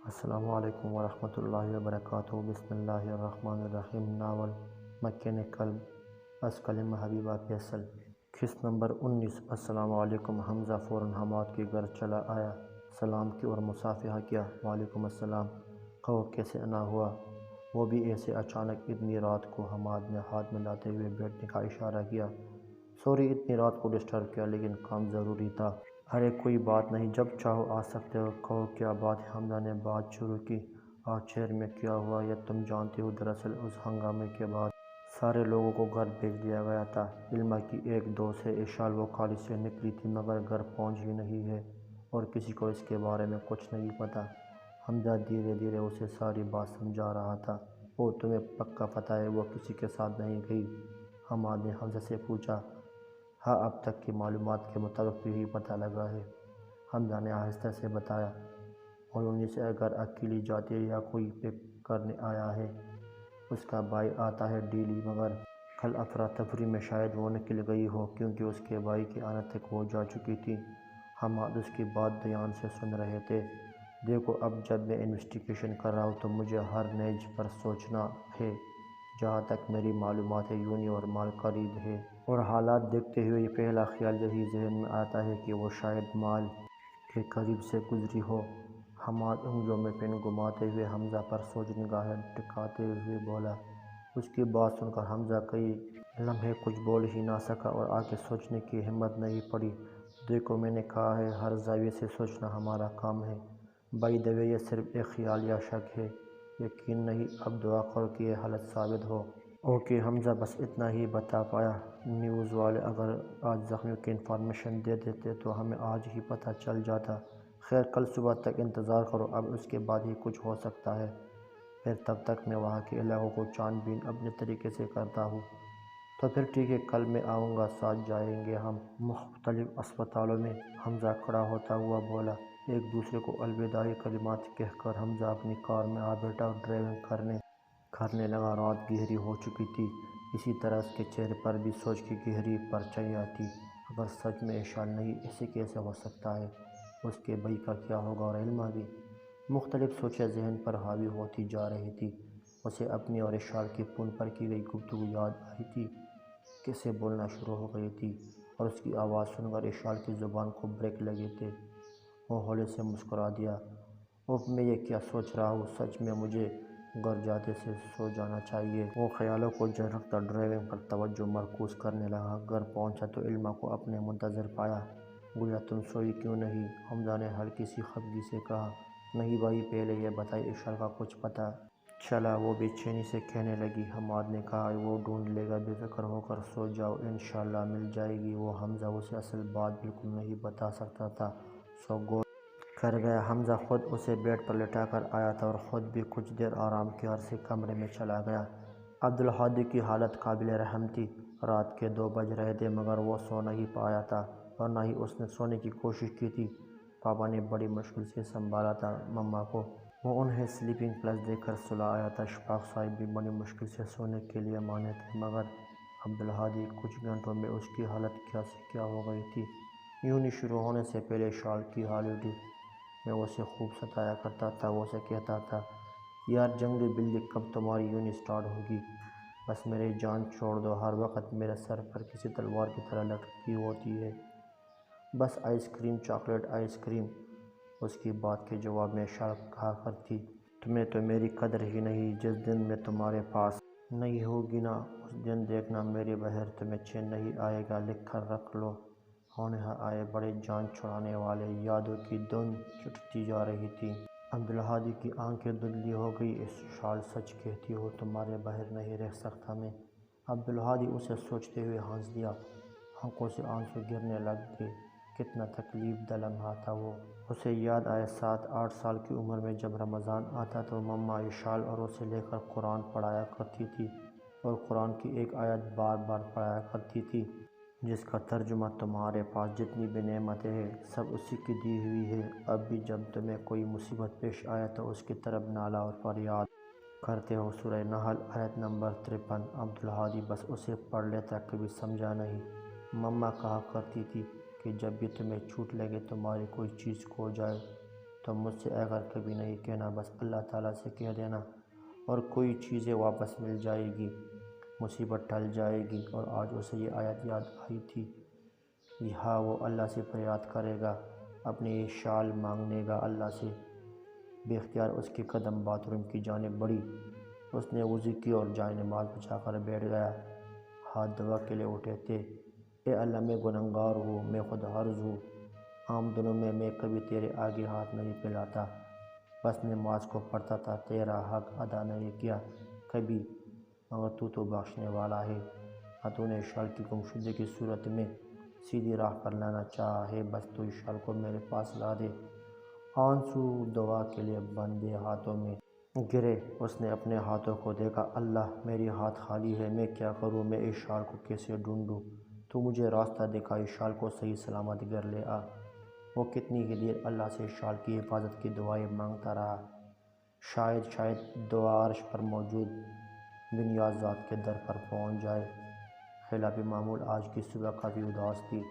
السلام علیکم ورحمۃ اللہ وبرکاتہ۔ بسم اللہ الرحمن الرحیم۔ ناول مکن قلب از کلمہ حبیبہ فیصل۔ قسط نمبر 19۔ السلام علیکم۔ حمزہ فوراً حماد کے گھر چلا آیا، سلام کی اور مصافحہ کیا۔ وعلیکم السلام۔ کہو کیسے آنا ہوا؟ وہ بھی ایسے اچانک اتنی رات کو؟ حماد نے ہاتھ ملاتے ہوئے بیٹھنے کا اشارہ کیا۔ سوری اتنی رات کو ڈسٹرب کیا، لیکن کام ضروری تھا۔ ارے کوئی بات نہیں، جب چاہو آ سکتے ہو۔ کہو کیا بات ہے؟ حمزہ نے بات شروع کی۔ آج شہر میں کیا ہوا یہ تم جانتے ہو؟ دراصل اس ہنگامے کے بعد سارے لوگوں کو گھر بھیج دیا گیا تھا۔ علما کی ایک دوست ہے اشال، وہ کالج سے نکلی تھی مگر گھر پہنچ ہی نہیں ہے، اور کسی کو اس کے بارے میں کچھ نہیں پتہ۔ حمزہ دھیرے دھیرے اسے ساری بات سمجھا رہا تھا۔ او تمہیں پکا پتہ ہے وہ کسی کے ساتھ نہیں گئی؟ حماد نے حمزہ سے پوچھا۔ ہاں، اب تک کی معلومات کے مطابق یہی پتہ لگا ہے، حمزہ نے آہستہ سے بتایا۔ اور سے اگر اکیلی جاتی ہے یا کوئی پک کرنے آیا ہے؟ اس کا بھائی آتا ہے ڈیلی، مگر کل افراتفری میں شاید وہ نکل گئی ہو، کیونکہ اس کے بھائی کے آنے تک وہ جا چکی تھی۔ حماد اس کی بات دھیان سے سن رہے تھے۔ دیکھو اب جب میں انویسٹیگیشن کر رہا ہوں تو مجھے ہر نیج پر سوچنا ہے۔ جہاں تک میری معلومات ہے یونی اور مال خرید ہے، اور حالات دیکھتے ہوئے پہلا خیال یہی ذہن میں آتا ہے کہ وہ شاید مال کے قریب سے گزری ہو۔ حماد انگلیوں میں پین گھماتے ہوئے حمزہ پر سوچ نگاہیں ٹکاتے ہوئے بولا۔ اس کی بات سن کر حمزہ کئی لمحے کچھ بول ہی نہ سکا اور آگے سوچنے کی ہمت نہیں پڑی۔ دیکھو میں نے کہا ہے، ہر زاویے سے سوچنا ہمارا کام ہے۔ بائی دی وے یہ صرف ایک خیال یا شک ہے، یقین نہیں۔ اب دعا کرو کہ یہ غلط ثابت ہو۔ اوکے حمزہ بس اتنا ہی بتا پایا۔ نیوز والے اگر آج زخمیوں کی انفارمیشن دے دیتے تو ہمیں آج ہی پتہ چل جاتا۔ خیر کل صبح تک انتظار کرو، اب اس کے بعد ہی کچھ ہو سکتا ہے۔ پھر تب تک میں وہاں کے علاقوں کو چھان بین اپنے طریقے سے کرتا ہوں۔ تو پھر ٹھیک ہے، کل میں آؤں گا، ساتھ جائیں گے ہم مختلف اسپتالوں میں۔ حمزہ کھڑا ہوتا ہوا بولا۔ ایک دوسرے کو الوداعی کلمات کہہ کر حمزہ اپنی کار میں آ بیٹھا اور ڈرائیونگ کرنے لگا۔ رات گہری ہو چکی تھی، اسی طرح اس کے چہرے پر بھی سوچ کی گہری پرچھائیاں تھیں۔ اگر سچ میں اشال نہیں، ایسے کیسے ہو سکتا ہے؟ اس کے بھائی کا کیا ہوگا؟ اور علما بھی؟ مختلف سوچیں ذہن پر حاوی ہوتی جا رہی تھی۔ اسے اپنی اور اشال کی فون پر کی گئی گفتگو یاد آئی تھی، کیسے بولنا شروع ہو گئی تھی، اور اس کی آواز سن کر اشال کی زبان کو بریک لگے تھے۔ وہ ہولے سے مسکرا دیا۔ اوف میں یہ کیا سوچ رہا ہوں؟ سچ میں مجھے گھر جاتے سے سو جانا چاہیے۔ وہ خیالوں کو جن رکھتا ڈرائیونگ پر توجہ مرکوز کرنے لگا۔ گھر پہنچا تو علما کو اپنے منتظر پایا۔ گویا تم سوئی کیوں نہیں؟ حمزہ نے ہلکی سی خفگی سے کہا۔ نہیں بھائی، پہلے یہ بتائیے اشال کا کچھ پتہ چلا؟ وہ بے چینی سے کہنے لگی۔ حماد نے کہا وہ ڈھونڈ لے گا، بے فکر ہو کر سو جاؤ، انشاءاللہ مل جائے گی وہ۔ حمزہ اسے اصل بات بالکل نہیں بتا سکتا تھا، سو غور کر گیا۔ حمزہ خود اسے بیڈ پر لٹا کر آیا تھا اور خود بھی کچھ دیر آرام کے عرصے کمرے میں چلا گیا۔ عبدالہادی کی حالت قابل رحم تھی۔ رات کے 2 بج رہے تھے مگر وہ سو نہیں پایا تھا، اور نہ ہی اس نے سونے کی کوشش کی تھی۔ پاپا نے بڑی مشکل سے سنبھالا تھا مما کو، وہ انہیں سلیپنگ پلس دے کر سلا آیا تھا۔ اشفاق صاحب بھی بڑی مشکل سے سونے کے لیے مانے تھے، مگر عبدالہادی کچھ گھنٹوں میں اس کی حالت کیا سے کیا ہو گئی تھی۔ یونی شروع ہونے سے پہلے اشال کی ہالیڈے میں اسے خوب ستایا کرتا تھا۔ وہ اسے کہتا تھا، یار جنگلی بلی کب تمہاری یونی سٹارٹ ہوگی؟ بس میری جان چھوڑ دو، ہر وقت میرے سر پر کسی تلوار کی طرح لٹکی ہوتی ہے، بس ice cream, chocolate ice cream. اس کی بات کے جواب میں اشال کہا کرتی، تمہیں تو میری قدر ہی نہیں، جس دن میں تمہارے پاس نہیں ہوگی نا، اس دن دیکھنا میرے بغیر تمہیں چین نہیں آئے گا، لکھ کر رکھ لو۔ ہونہار آئے بڑے جان چھڑانے والے، یادوں کی دھن چٹتی جا رہی تھی۔ عبدالہادی کی آنکھیں دھندلی ہو گئی۔ اشال سچ کہتی ہو، تمہارے بغیر نہیں رہ سکتا میں۔ عبدالہادی اسے سوچتے ہوئے ہنس دیا۔ آنکھوں سے آنسو گرنے لگ گئے۔ کتنا تکلیف دہ لمحہ تھا وہ۔ اسے یاد آیا 7-8 سال کی عمر میں جب رمضان آتا تو مما اشال اور اسے لے کر قرآن پڑھایا کرتی تھی، اور قرآن کی ایک آیت بار بار پڑھایا کرتی تھی، جس کا ترجمہ تمہارے پاس جتنی بھی نعمتیں ہیں سب اسی کی دی ہوئی ہے، اب بھی جب تمہیں کوئی مصیبت پیش آئے تو اس کی طرف نالہ اور فریاد کرتے ہو۔ سورہ نحل آیت نمبر 53۔ عبدالہادی بس اسے پڑھ لیتا، کبھی سمجھا نہیں۔ مما کہا کرتی تھی کہ جب بھی تمہیں چوٹ لگے، تمہاری کوئی چیز کھو جائے تو مجھ سے اگر کبھی نہیں کہنا، بس اللہ تعالیٰ سے کہہ دینا اور کوئی چیزیں واپس مل جائے گی، مصیبت ٹل جائے گی۔ اور آج اسے یہ آیت یاد آئی تھی۔ ہاں، وہ اللہ سے فریاد کرے گا، اپنی شال مانگنے گا اللہ سے۔ بے اختیار اس کے قدم باتھ روم کی جانب بڑھی۔ اس نے وضو کی اور جائے نماز بچھا کر بیٹھ گیا۔ ہاتھ دعا کے لیے اٹھے تھے۔ اے اللہ، میں گنہگار ہوں، میں خود غرض ہوں۔ عام دنوں میں کبھی تیرے آگے ہاتھ نہیں پھیلاتا، بس نماز کو پڑھتا تھا، تیرا حق ادا نہیں کیا کبھی، مگر تو بخشنے والا ہے۔ ہاں، تو نے شال کی گمشدگی کی صورت میں سیدھی راہ پر لانا چاہا ہے، بس تو اس شال کو میرے پاس لا دے۔ آنسو دعا کے لیے بندے ہاتھوں میں گرے۔ اس نے اپنے ہاتھوں کو دیکھا۔ اللہ، میری ہاتھ خالی ہے، میں کیا کروں؟ میں اس شال کو کیسے ڈھونڈوں؟ تو مجھے راستہ دکھا، اس شال کو صحیح سلامت گھر لے آ۔ وہ کتنی ہی دیر اللہ سے شال کی حفاظت کی دعائیں مانگتا رہا۔ شاید دعا عرش پر موجود بنیاد ذات کے در پر پہنچ جائے۔ خلاف معمول آج کی صبح کافی اداس تھی۔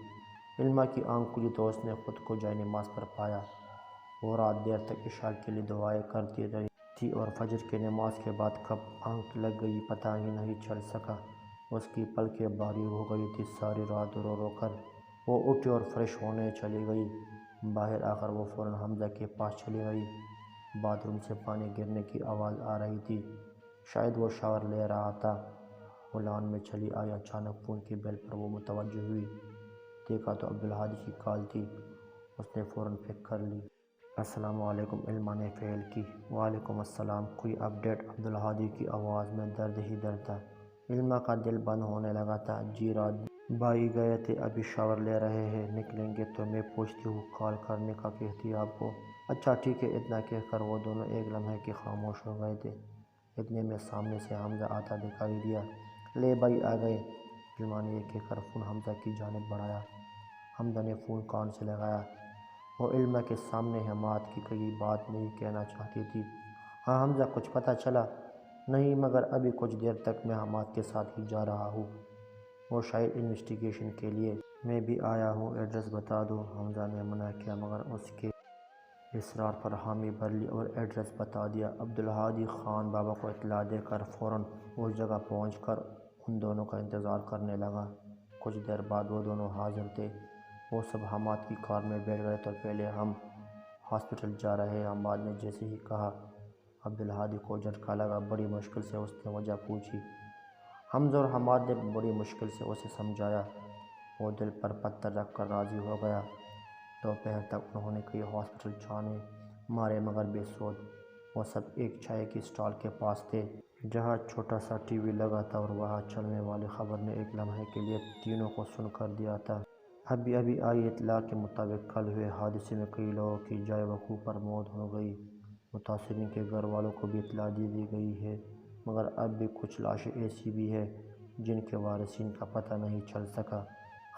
علمہ کی آنکھ کھلی تو اس نے خود کو جائے نماز پر پایا۔ وہ رات دیر تک اس شال کے لیے دعائیں کرتی رہی تھی اور فجر کی نماز کے بعد کب آنکھ لگ گئی پتہ ہی نہیں چل سکا۔ اس کی پلکیں بھاری ہو گئی تھی۔ ساری رات رو رو کر وہ اٹھی اور فریش ہونے چلی گئی۔ باہر آ کر وہ فوراً حمزہ کے پاس چلی گئی۔ باتھ روم سے پانی گرنے کی آواز آ رہی تھی، شاید وہ شاور لے رہا تھا۔ وہ لان میں چلی آئی۔ اچانک فون کی بیل پر وہ متوجہ ہوئی۔ دیکھا تو عبدالہادی کی کال تھی۔ اس نے فوراً پک کر لی۔ السلام علیکم، علمہ نے فیل کی۔ وعلیکم السلام، کوئی اپ ڈیٹ؟ عبدالہادی کی آواز میں درد ہی درد تھا۔ علمہ کا دل بند ہونے لگا تھا۔ جی رات بھائی گئے تھے، ابھی شاور لے رہے ہیں، نکلیں گے تو میں پوچھتی ہوں، کال کرنے کا کہتی آپ کو؟ اچھا ٹھیک ہے۔ اتنا کہہ کر وہ دونوں ایک لمحے کے خاموش ہو گئے تھے۔ اتنے میں سامنے سے حمزہ آتا دکھائی دیا۔ لے بھائی آ گئے، علمہ نے یہ کہہ کر فون حمزہ کی جانب بڑھایا۔ حمزہ نے فون کان سے لگایا۔ وہ علمہ کے سامنے حماد کی کوئی بات نہیں کہنا چاہتی تھی۔ ہاں حمزہ، کچھ پتہ چلا؟ نہیں، مگر ابھی کچھ دیر تک میں حماد کے ساتھ ہی جا رہا ہوں، وہ شاید انویسٹیگیشن کے لیے۔ میں بھی آیا ہوں، ایڈریس بتا دو۔ حمزہ نے منع کیا مگر اس کے اصرار پر حامی بھر لی اور ایڈریس بتا دیا۔ عبدالہادی خان بابا کو اطلاع دے کر فوراً اس جگہ پہنچ کر ان دونوں کا انتظار کرنے لگا۔ کچھ دیر بعد وہ دونوں حاضر تھے۔ وہ سب حماد کی کار میں بیٹھ گئے تو پہلے ہم ہاسپٹل جا رہے ہیں، حماد نے جیسے ہی کہا عبدالہادی کو جھٹکا لگا۔ بڑی مشکل سے اس نے وجہ پوچھی۔ حمزہ اور حماد نے بڑی مشکل سے اسے سمجھایا۔ وہ دل پر پتھر رکھ کر راضی ہو گیا۔ دوپہر تک انہوں نے کئی ہاسپٹل چھانے مارے مگر بے سود۔ وہ سب ایک چائے کی اسٹال کے پاس تھے جہاں چھوٹا سا ٹی وی لگا تھا اور وہاں چلنے والی خبر نے ایک لمحے کے لیے تینوں کو سن کر دیا تھا۔ ابھی آئی اطلاع کے مطابق کل ہوئے حادثے میں کئی لوگوں کی جائے وقوع پر موت ہو گئی۔ متاثرین کے گھر والوں کو بھی اطلاع دے دی گئی ہے، مگر اب بھی کچھ لاشیں ایسی بھی ہیں جن کے وارثین کا پتہ نہیں چل سکا۔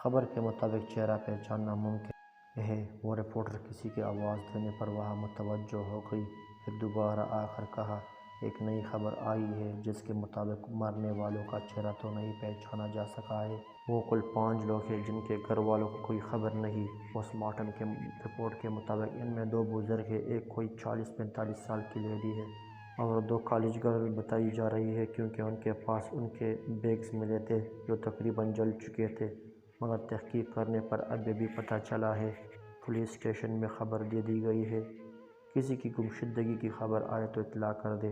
خبر کے مطابق چہرہ پہچاننا ممکن ہے۔ وہ رپورٹر کسی کی آواز دینے پر وہاں متوجہ ہو گئی۔ پھر دوبارہ آ کر کہا، ایک نئی خبر آئی ہے جس کے مطابق مرنے والوں کا چہرہ تو نہیں پہچانا جا سکا ہے۔ وہ کل 5 لوگ ہیں جن کے گھر والوں کو کوئی خبر نہیں۔ پوسٹ مارٹم کے رپورٹ کے مطابق ان میں 2 بزرگ ہیں، ایک کوئی 40-45 سال کی لیڈی ہے اور 2 کالج گرل بتائی جا رہی ہے، کیونکہ ان کے پاس ان کے بیگز ملے تھے جو تقریباً جل چکے تھے، مگر تحقیق کرنے پر ابھی بھی پتہ چلا ہے۔ پولیس اسٹیشن میں خبر دے دی گئی ہے، کسی کی گمشدگی کی خبر آئے تو اطلاع کر دے۔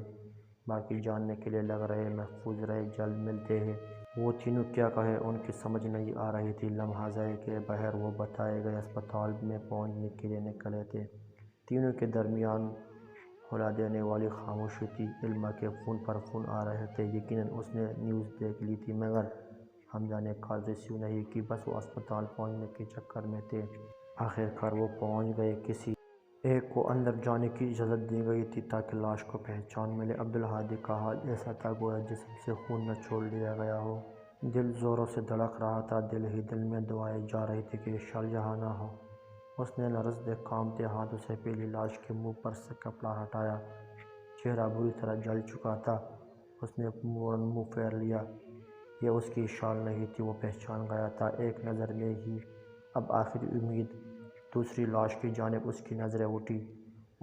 باقی جاننے کے لیے لگ رہے محفوظ رہے، جلد ملتے ہیں۔ وہ تینوں کیا کہے ان کی سمجھ نہیں آ رہی تھی۔ لمحہ ضائع کے بغیر وہ بتائے گئے اسپتال میں پہنچنے کے لیے نکلے تھے۔ تینوں کے درمیان ہلا دینے والی خاموشی تھی۔ علمہ کے فون پر فون آ رہے تھے، یقیناً اس نے نیوز دیکھ لی تھی، مگر حمزہ نے کال ریسیو نہیں کی، بس وہ اسپتال پہنچنے کے چکر میں تھے۔ آخر کار وہ پہنچ گئے۔ کسی ایک کو اندر جانے کی اجازت دی گئی تھی تاکہ لاش کو پہچان ملے۔ عبدالہادی کا حال ایسا تھا گویا جسم سے خون نچوڑ لیا گیا ہو۔ دل زوروں سے دھڑک رہا تھا، دل ہی دل میں دعائیں جا رہی تھی کہ یہ شال یہاں نہ ہو۔ اس نے لرزتے کانپتے ہاتھوں سے پہلی لاش کے منہ پر سے کپڑا ہٹایا۔ چہرہ بری طرح جل چکا تھا۔ اس نے فوراً منہ پھیر لیا۔ یہ اس کی شال نہیں تھی، وہ پہچان گیا تھا ایک نظر میں ہی۔ اب آخری امید، دوسری لاش کی جانب اس کی نظریں اٹھی۔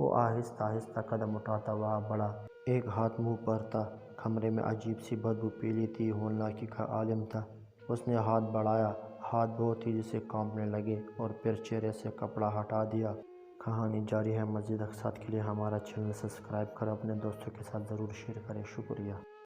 وہ آہستہ آہستہ قدم اٹھاتا ہوا بڑھا۔ ایک ہاتھ منہ پر تھا۔ کمرے میں عجیب سی بدبو پھیلی تھی۔ ہولناکی کا عالم تھا۔ اس نے ہاتھ بڑھایا، ہاتھ بہت تیزی سے کانپنے لگے اور پھر چہرے سے کپڑا ہٹا دیا۔ کہانی جاری ہے۔ مزید اقساط کے لیے ہمارا چینل سبسکرائب کریں، اپنے دوستوں کے ساتھ ضرور شیئر کریں۔ شکریہ۔